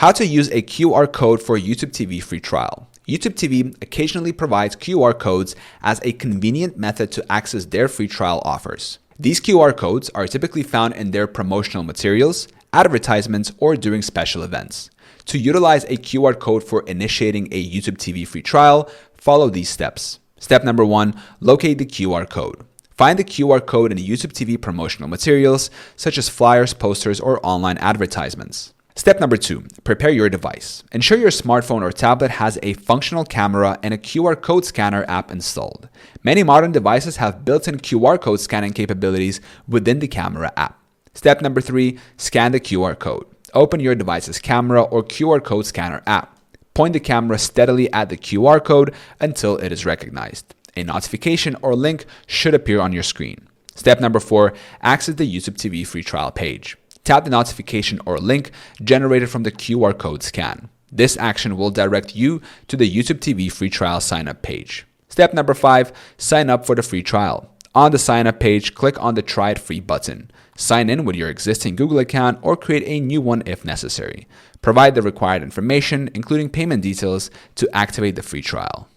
How to use a QR code for YouTube TV free trial. YouTube TV occasionally provides QR codes as a convenient method to access their free trial offers. These QR codes are typically found in their promotional materials, advertisements, or during special events. To utilize a QR code for initiating a YouTube TV free trial, follow these steps. Step number 1, locate the QR code. Find the QR code in the YouTube TV promotional materials, such as flyers, posters, or online advertisements. Step number 2, prepare your device. Ensure your smartphone or tablet has a functional camera and a QR code scanner app installed. Many modern devices have built-in QR code scanning capabilities within the camera app. Step number 3, scan the QR code. Open your device's camera or QR code scanner app. Point the camera steadily at the QR code until it is recognized. A notification or link should appear on your screen. Step number 4, access the YouTube TV free trial page. Tap the notification or link generated from the QR code scan. This action will direct you to the YouTube TV free trial sign-up page. Step number 5, sign up for the free trial. On the sign-up page, click on the Try It Free button. Sign in with your existing Google account or create a new one if necessary. Provide the required information, including payment details, to activate the free trial.